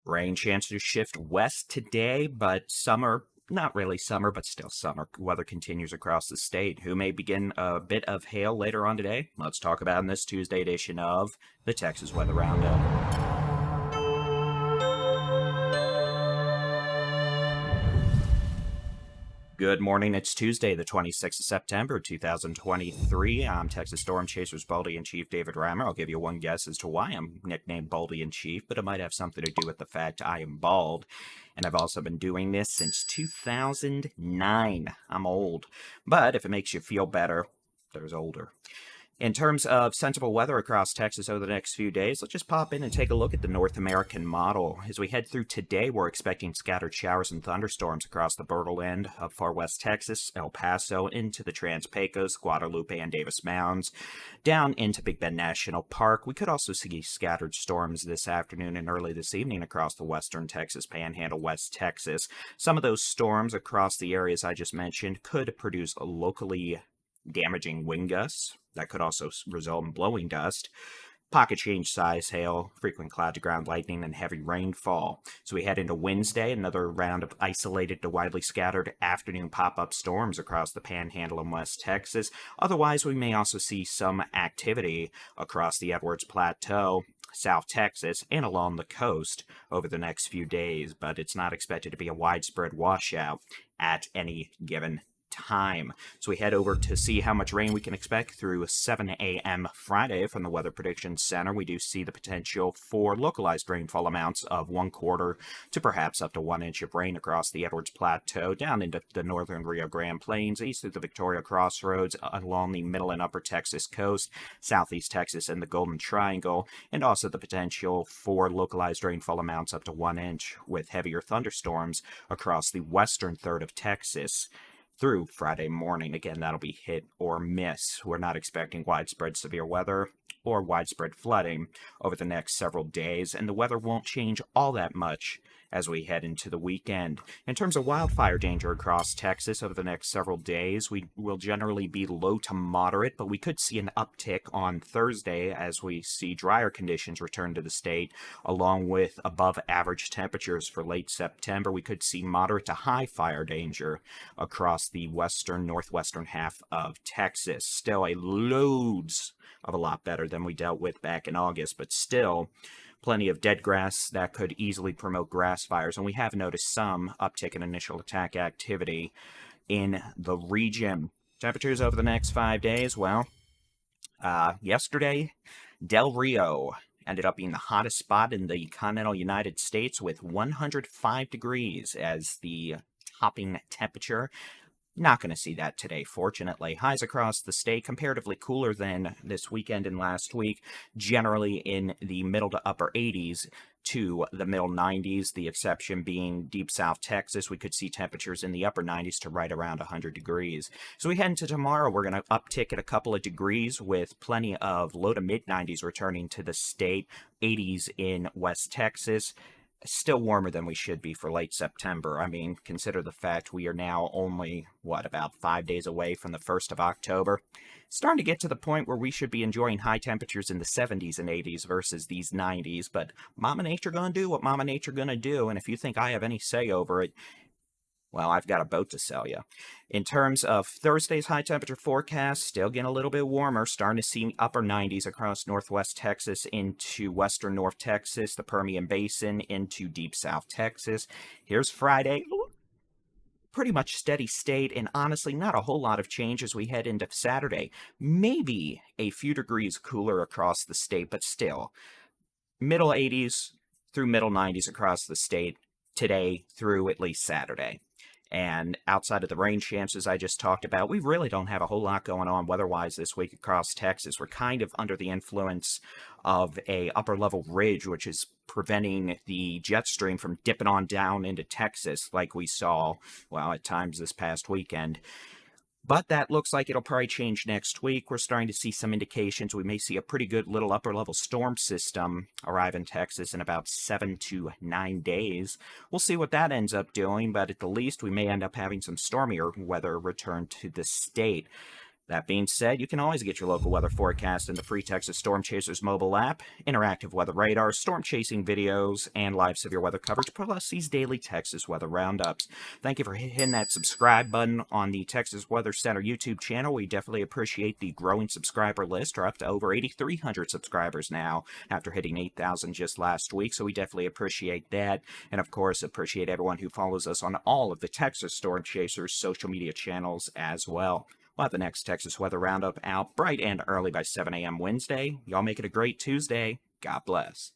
Rain chances to shift west today, but summer, not really summer, but still summer weather continues across the state. Who may begin a bit of hail later on today? Let's talk about in this Tuesday edition of the Texas Weather Roundup. Good morning. It's Tuesday, the 26th of September, 2023. I'm Texas Storm Chasers Baldy-in-Chief David Rammer. I'll give you one guess as to why I'm nicknamed Baldy-in-Chief, but it might have something to do with the fact I am bald. And I've also been doing this since 2009. I'm old. But if it makes you feel better, there's older. In terms of sensible weather across Texas over the next few days, let's just pop in and take a look at the North American model. As we head through today, we're expecting scattered showers and thunderstorms across the Borderland of far west Texas, El Paso, into the Trans-Pecos, Guadalupe, and Davis Mounds, down into Big Bend National Park. We could also see scattered storms this afternoon and early this evening across the western Texas Panhandle, West Texas. Some of those storms across the areas I just mentioned could produce locally damaging wind gusts. That could also result in blowing dust, pocket change size hail, frequent cloud-to-ground lightning, and heavy rainfall. So we head into Wednesday, another round of isolated to widely scattered afternoon pop-up storms across the Panhandle and West Texas. Otherwise, we may also see some activity across the Edwards Plateau, South Texas, and along the coast over the next few days, but it's not expected to be a widespread washout at any given time. So we head over to see how much rain we can expect through 7 a.m. Friday from the Weather Prediction Center. We do see the potential for localized rainfall amounts of 1/4 to perhaps up to 1 inch of rain across the Edwards Plateau, down into the northern Rio Grande Plains, east of the Victoria Crossroads, along the middle and upper Texas coast, southeast Texas, and the Golden Triangle, and also the potential for localized rainfall amounts up to 1 inch with heavier thunderstorms across the western third of Texas through Friday morning. Again, that'll be hit or miss. We're not expecting widespread severe weather or widespread flooding over the next several days, and the weather won't change all that much as we head into the weekend. In terms of wildfire danger across Texas over the next several days, we will generally be low to moderate, but we could see an uptick on Thursday as we see drier conditions return to the state, along with above average temperatures for late September. We could see moderate to high fire danger across the western, northwestern half of Texas. Still a loads of a lot better than we dealt with back in August, but still plenty of dead grass that could easily promote grass fires, and we have noticed some uptick in initial attack activity in the region. Temperatures over the next 5 days, well, yesterday, Del Rio ended up being the hottest spot in the continental United States with 105 degrees as the topping temperature. Not going to see that today, fortunately. Highs across the state comparatively cooler than this weekend and last week, generally in the middle to upper 80s to the middle 90s, the exception being deep south Texas. We could see temperatures in the upper 90s to right around 100 degrees. So we head into tomorrow, we're going to uptick at a couple of degrees with plenty of low to mid 90s returning to the state, 80s in West Texas. Still warmer than we should be for late September. I mean, consider the fact we are now only, about 5 days away from the 1st of October. Starting to get to the point where we should be enjoying high temperatures in the 70s and 80s versus these 90s, but Mama Nature gonna do what Mama Nature gonna do, and if you think I have any say over it, well, I've got a boat to sell you. In terms of Thursday's high temperature forecast, still getting a little bit warmer, starting to see upper 90s across northwest Texas into western North Texas, the Permian Basin, into deep south Texas. Here's Friday. Pretty much steady state, and honestly, not a whole lot of change as we head into Saturday. Maybe a few degrees cooler across the state, but still, middle 80s through middle 90s across the state today through at least Saturday. And outside of the rain chances I just talked about, we really don't have a whole lot going on weather-wise this week across Texas. We're kind of under the influence of a upper-level ridge, which is preventing the jet stream from dipping on down into Texas like we saw, at times this past weekend. But that looks like it'll probably change next week. We're starting to see some indications we may see a pretty good little upper-level storm system arrive in Texas in about 7 to 9 days. We'll see what that ends up doing, but at the least we may end up having some stormier weather return to the state. That being said, you can always get your local weather forecast in the free Texas Storm Chasers mobile app, interactive weather radar, storm chasing videos, and live severe weather coverage, plus these daily Texas weather roundups. Thank you for hitting that subscribe button on the Texas Weather Center YouTube channel. We definitely appreciate the growing subscriber list. We're up to over 8,300 subscribers now after hitting 8,000 just last week, so we definitely appreciate that. And of course, appreciate everyone who follows us on all of the Texas Storm Chasers social media channels as well. We'll have the next Texas Weather Roundup out bright and early by 7 a.m. Wednesday. Y'all make it a great Tuesday. God bless.